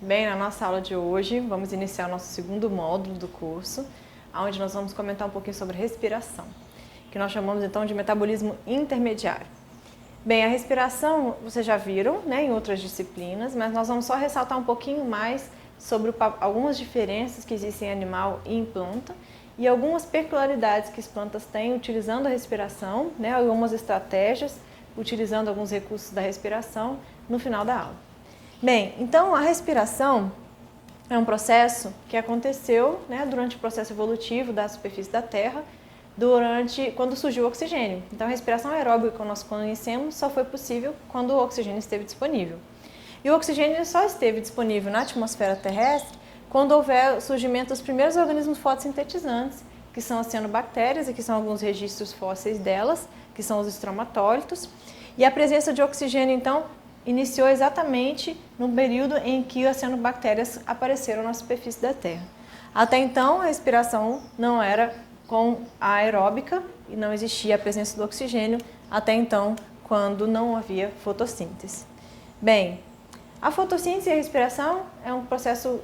Bem, na nossa aula de hoje, vamos iniciar o nosso segundo módulo do curso, onde nós vamos comentar um pouquinho sobre respiração, que nós chamamos então de metabolismo intermediário. Bem, a respiração vocês já viram, né, em outras disciplinas, mas nós vamos só ressaltar um pouquinho mais sobre algumas diferenças que existem em animal e em planta e algumas peculiaridades que as plantas têm utilizando a respiração, né, algumas estratégias, utilizando alguns recursos da respiração no final da aula. Bem, então a respiração é um processo que aconteceu, né, durante o processo evolutivo da superfície da Terra, quando surgiu o oxigênio. Então a respiração aeróbica que nós conhecemos só foi possível quando o oxigênio esteve disponível. E o oxigênio só esteve disponível na atmosfera terrestre quando houver o surgimento dos primeiros organismos fotossintetizantes, que são as cianobactérias, e que são alguns registros fósseis delas, que são os estromatólitos. E a presença de oxigênio, então, iniciou exatamente no período em que as cianobactérias apareceram na superfície da Terra. Até então, a respiração não era com a aeróbica e não existia a presença do oxigênio, até então, quando não havia fotossíntese. Bem, a fotossíntese e a respiração é um processo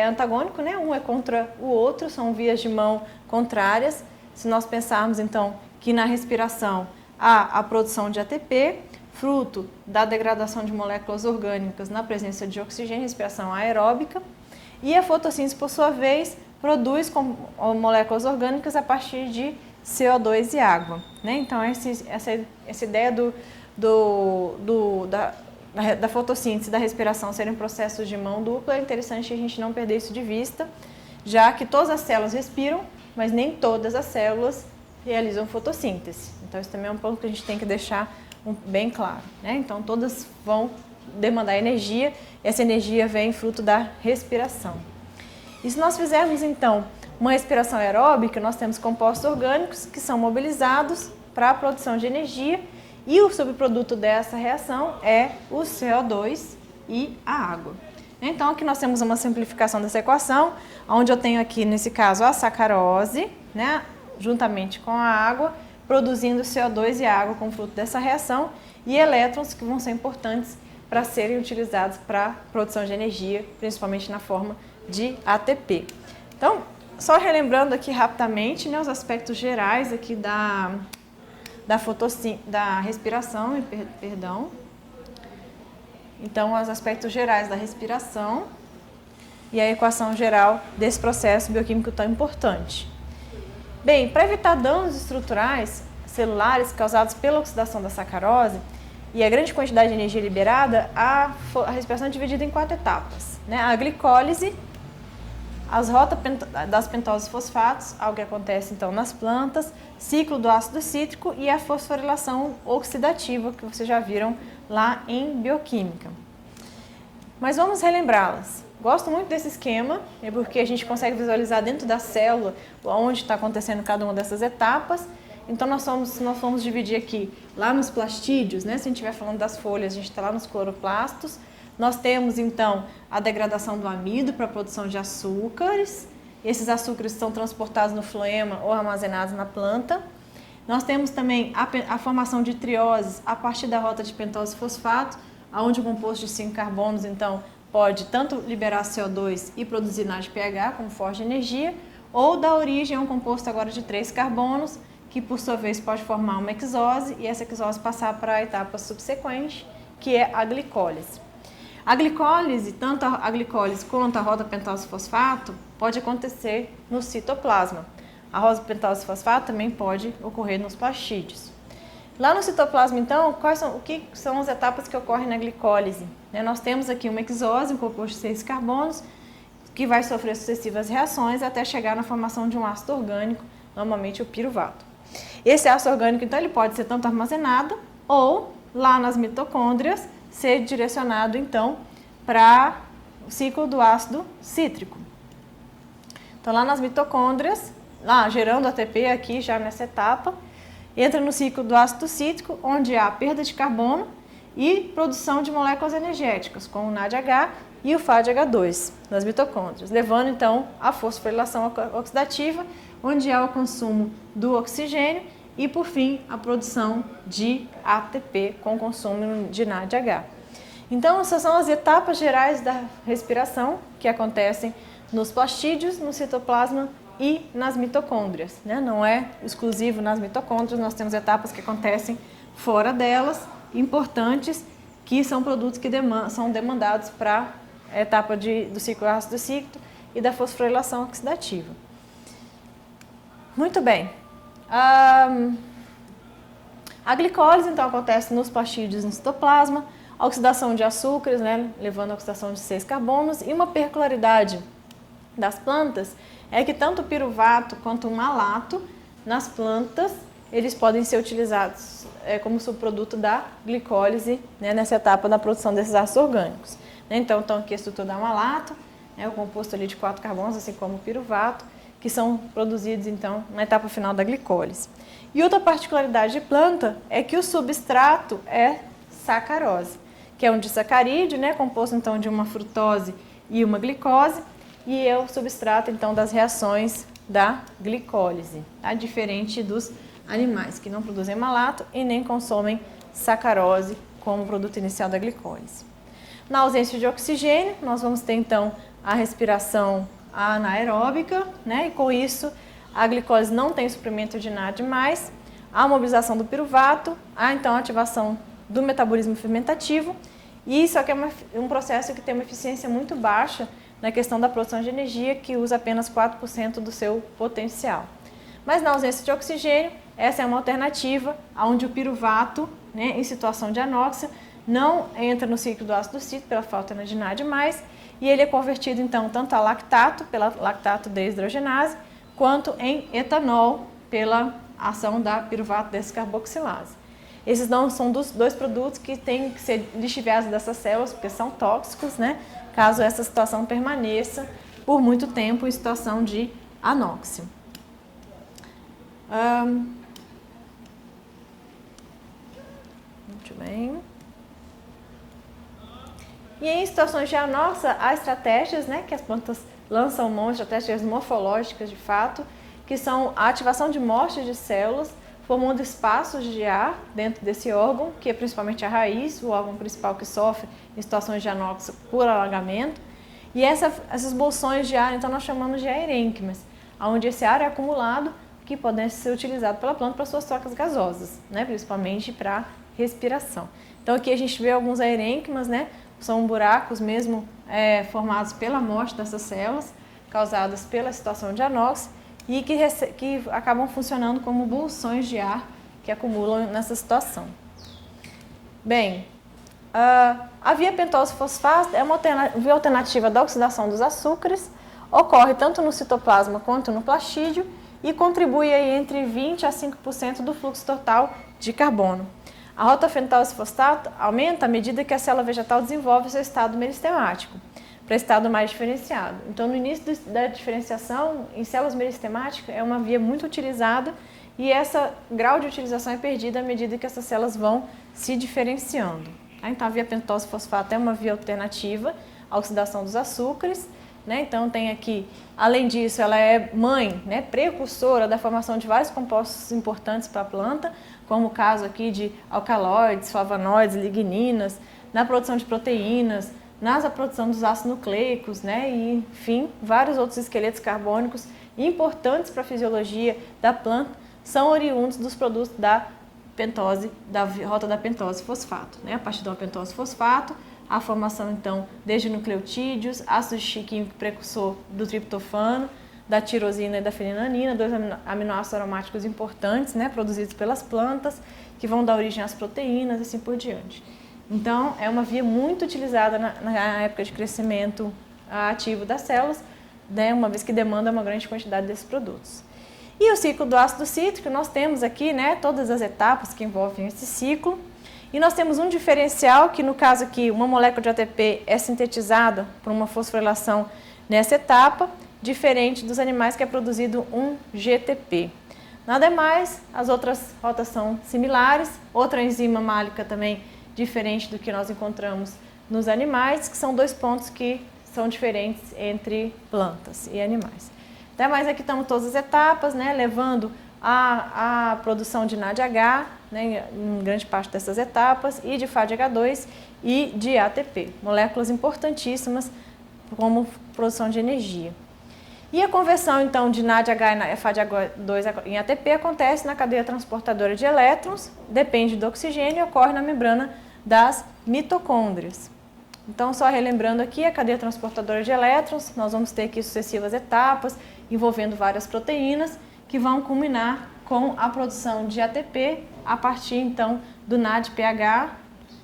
antagônico, né? Um é contra o outro, são vias de mão contrárias. Se nós pensarmos, então, que na respiração há a produção de ATP, fruto da degradação de moléculas orgânicas na presença de oxigênio, respiração aeróbica, e a fotossíntese, por sua vez, produz moléculas orgânicas a partir de CO2 e água, né? Então, essa ideia da fotossíntese e da respiração serem processos de mão dupla é interessante a gente não perder isso de vista, já que todas as células respiram, mas nem todas as células realizam fotossíntese. Então, isso também é um ponto que a gente tem que deixar bem claro, né? Então, todas vão demandar energia, e essa energia vem fruto da respiração. E se nós fizermos, então, uma respiração aeróbica, nós temos compostos orgânicos que são mobilizados para a produção de energia, e o subproduto dessa reação é o CO2 e a água. Então, aqui nós temos uma simplificação dessa equação, onde eu tenho aqui, nesse caso, a sacarose, né, juntamente com a água, produzindo CO2 e água como fruto dessa reação, e elétrons que vão ser importantes para serem utilizados para a produção de energia, principalmente na forma de ATP. Então, só relembrando aqui rapidamente, né, os aspectos gerais aqui da respiração, perdão. Então, os aspectos gerais da respiração e a equação geral desse processo bioquímico tão importante. Bem, para evitar danos estruturais celulares causados pela oxidação da sacarose e a grande quantidade de energia liberada, a respiração é dividida em 4 etapas, né? A glicólise, as rotas das pentoses fosfatos, algo que acontece então nas plantas, ciclo do ácido cítrico e a fosforilação oxidativa, que vocês já viram lá em bioquímica. Mas vamos relembrá-las. Gosto muito desse esquema, porque a gente consegue visualizar dentro da célula onde está acontecendo cada uma dessas etapas. Então, nós vamos dividir aqui lá nos plastídeos, né? Se a gente estiver falando das folhas, a gente está lá nos cloroplastos. Nós temos, então, a degradação do amido para a produção de açúcares. Esses açúcares são transportados no floema ou armazenados na planta. Nós temos também a formação de trioses a partir da rota de pentose fosfato, onde o composto de 5 carbonos, então, pode tanto liberar CO2 e produzir NADPH como fonte de energia, ou dar origem a um composto agora de 3 carbonos, que por sua vez pode formar uma hexose e essa hexose passar para a etapa subsequente, que é a glicólise. A glicólise, tanto a glicólise quanto a rota pentose fosfato, pode acontecer no citoplasma. A rota pentose fosfato também pode ocorrer nos plastídeos. Lá no citoplasma, então, o que são as etapas que ocorrem na glicólise? Nós temos aqui uma hexose, um composto de 6 carbonos, que vai sofrer sucessivas reações até chegar na formação de um ácido orgânico, normalmente o piruvato. Esse ácido orgânico, então, ele pode ser tanto armazenado ou, lá nas mitocôndrias, ser direcionado, então, para o ciclo do ácido cítrico. Então, lá nas mitocôndrias, gerando ATP aqui já nessa etapa, entra no ciclo do ácido cítrico, onde há perda de carbono e produção de moléculas energéticas, como o NADH e o FADH2 nas mitocôndrias, levando então à fosforilação oxidativa, onde há o consumo do oxigênio e, por fim, a produção de ATP com consumo de NADH. Então, essas são as etapas gerais da respiração que acontecem nos plastídeos, no citoplasma e nas mitocôndrias, né? Não é exclusivo nas mitocôndrias, nós temos etapas que acontecem fora delas, importantes, que são produtos que são demandados para a etapa do ciclo ácido cíclico e da fosforilação oxidativa. Muito bem. A glicólise, então, acontece nos plastídeos e no citoplasma, a oxidação de açúcares, né, levando à oxidação de 6 carbonos, e uma peculiaridade das plantas é que tanto o piruvato quanto o malato, nas plantas, eles podem ser utilizados como subproduto da glicólise, né, nessa etapa da produção desses ácidos orgânicos. Então, aqui a estrutura da malato, o composto ali de 4 carbonos, assim como o piruvato, que são produzidos, então, na etapa final da glicólise. E outra particularidade de planta é que o substrato é sacarose, que é um disacarídeo, né, composto, então, de uma frutose e uma glicose, e é o substrato, então, das reações da glicólise, tá? Diferente dos animais, que não produzem malato e nem consomem sacarose como produto inicial da glicólise. Na ausência de oxigênio, nós vamos ter, então, a respiração anaeróbica, né? E com isso, a glicólise não tem suprimento de nada demais, a mobilização do piruvato, então, a ativação do metabolismo fermentativo, e isso aqui é um processo que tem uma eficiência muito baixa na questão da produção de energia, que usa apenas 4% do seu potencial. Mas na ausência de oxigênio, essa é uma alternativa onde o piruvato, né, em situação de anóxia, não entra no ciclo do ácido cítrico pela falta de nada demais, e ele é convertido então tanto a lactato, pela lactato deshidrogenase, quanto em etanol pela ação da piruvato descarboxilase. Esses não são dois produtos que têm que ser lixiviados dessas células, porque são tóxicos, né, caso essa situação permaneça por muito tempo em situação de anóxia. Muito bem. E em situações de anóxia, há estratégias, né, que as plantas lançam mão, estratégias morfológicas de fato, que são a ativação de morte de células, formando espaços de ar dentro desse órgão, que é principalmente a raiz, o órgão principal que sofre em situações de anóxia por alagamento. E essas bolsões de ar, então, nós chamamos de aerênquimas, onde esse ar é acumulado, que podem ser utilizados pela planta para suas trocas gasosas, né, principalmente para respiração. Então, aqui a gente vê alguns aerênquimas, né, são buracos mesmo formados pela morte dessas células, causadas pela situação de anóxia, e que acabam funcionando como bolsões de ar que acumulam nessa situação. Bem, a via pentose-fosfato é uma via alternativa da oxidação dos açúcares, ocorre tanto no citoplasma quanto no plastídeo e contribui aí entre 20% a 5% do fluxo total de carbono. A rota pentose-fosfato aumenta à medida que a célula vegetal desenvolve seu estado meristemático, para estado mais diferenciado. Então, no início da diferenciação, em células meristemáticas, é uma via muito utilizada e esse grau de utilização é perdido à medida que essas células vão se diferenciando. Então, a via pentose-fosfato é uma via alternativa à oxidação dos açúcares, né? Então, tem aqui, além disso, ela é mãe, né, precursora da formação de vários compostos importantes para a planta, como o caso aqui de alcaloides, flavonoides, ligninas, na produção de proteínas, na produção dos ácidos nucleicos, né, e, enfim, vários outros esqueletos carbônicos importantes para a fisiologia da planta são oriundos dos produtos da pentose, da rota da pentose-fosfato, né, a partir do pentose-fosfato, a formação, então, desde nucleotídeos, ácido químico precursor do triptofano, da tirosina e da feninanina, dois aminoácidos aromáticos importantes, né, produzidos pelas plantas, que vão dar origem às proteínas e assim por diante. Então, é uma via muito utilizada na época de crescimento ativo das células, né, uma vez que demanda uma grande quantidade desses produtos. E o ciclo do ácido cítrico, nós temos aqui, né, todas as etapas que envolvem esse ciclo, e nós temos um diferencial que, no caso aqui, uma molécula de ATP é sintetizada por uma fosforilação nessa etapa, diferente dos animais que é produzido um GTP. Nada mais, as outras rotas são similares, outra enzima málica também diferente do que nós encontramos nos animais, que são dois pontos que são diferentes entre plantas e animais. Até mais aqui estamos todas as etapas, né, levando a produção de NADH, né, em grande parte dessas etapas, e de FADH2 e de ATP, moléculas importantíssimas como produção de energia. E a conversão, então, de NADH e FADH2 em ATP acontece na cadeia transportadora de elétrons, depende do oxigênio e ocorre na membrana das mitocôndrias. Então, só relembrando aqui, a cadeia transportadora de elétrons, nós vamos ter aqui sucessivas etapas envolvendo várias proteínas que vão culminar com a produção de ATP a partir, então, do NADPH,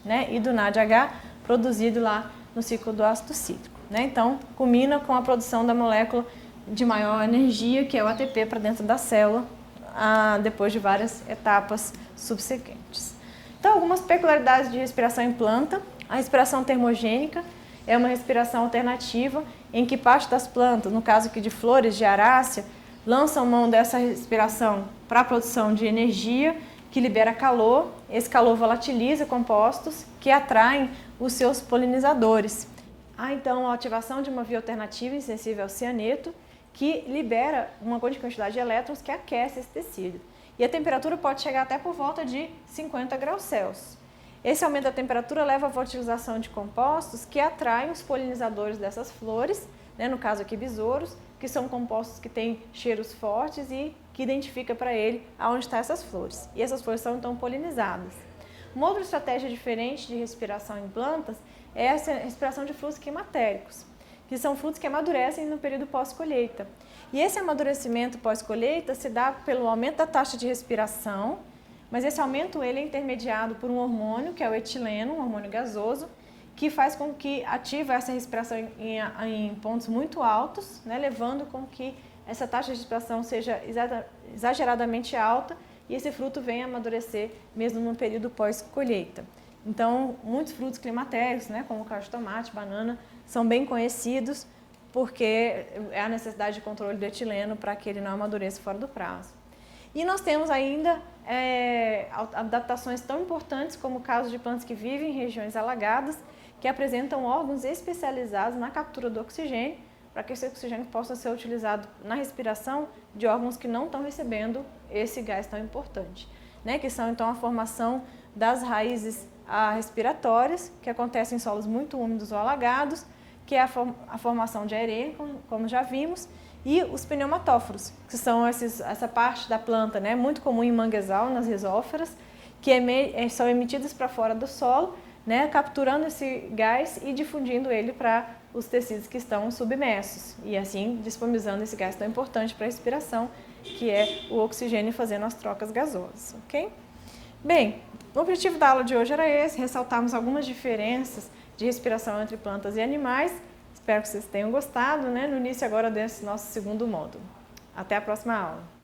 né, e do NADH produzido lá no ciclo do ácido cítrico, né? Então, culmina com a produção da molécula de maior energia, que é o ATP, para dentro da célula, depois de várias etapas subsequentes. Então, algumas peculiaridades de respiração em planta. A respiração termogênica é uma respiração alternativa em que parte das plantas, no caso aqui de flores de arácea, lançam mão dessa respiração para a produção de energia, que libera calor. Esse calor volatiliza compostos que atraem os seus polinizadores. Há então a ativação de uma via alternativa insensível ao cianeto, que libera uma grande quantidade de elétrons que aquece esse tecido. E a temperatura pode chegar até por volta de 50 graus Celsius. Esse aumento da temperatura leva à volatilização de compostos que atraem os polinizadores dessas flores, né, no caso aqui besouros, que são compostos que têm cheiros fortes e que identifica para ele aonde estão essas flores. E essas flores são então polinizadas. Uma outra estratégia diferente de respiração em plantas é essa respiração de frutos climatéricos, que são frutos que amadurecem no período pós-colheita. E esse amadurecimento pós-colheita se dá pelo aumento da taxa de respiração, mas esse aumento ele é intermediado por um hormônio, que é o etileno, um hormônio gasoso, que faz com que ativa essa respiração em pontos muito altos, né, levando com que essa taxa de respiração seja exageradamente alta e esse fruto venha a amadurecer mesmo no período pós-colheita. Então, muitos frutos climatéricos, né, como cacho de tomate, banana, são bem conhecidos porque é a necessidade de controle do etileno para que ele não amadureça fora do prazo. E nós temos ainda adaptações tão importantes como o caso de plantas que vivem em regiões alagadas, que apresentam órgãos especializados na captura do oxigênio, para que esse oxigênio possa ser utilizado na respiração de órgãos que não estão recebendo esse gás tão importante, né? Que são então a formação das raízes respiratórias, que acontecem em solos muito úmidos ou alagados, que é a formação de areia, como já vimos, e os pneumatóforos, que são essa parte da planta, né, muito comum em manguezal, nas risóferas, que são emitidas para fora do solo, né, capturando esse gás e difundindo ele para os tecidos que estão submersos, e assim disponibilizando esse gás tão importante para a respiração, que é o oxigênio fazendo as trocas gasosas, ok? Bem, o objetivo da aula de hoje era esse, ressaltarmos algumas diferenças de respiração entre plantas e animais. Espero que vocês tenham gostado, né? No início agora desse nosso segundo módulo. Até a próxima aula.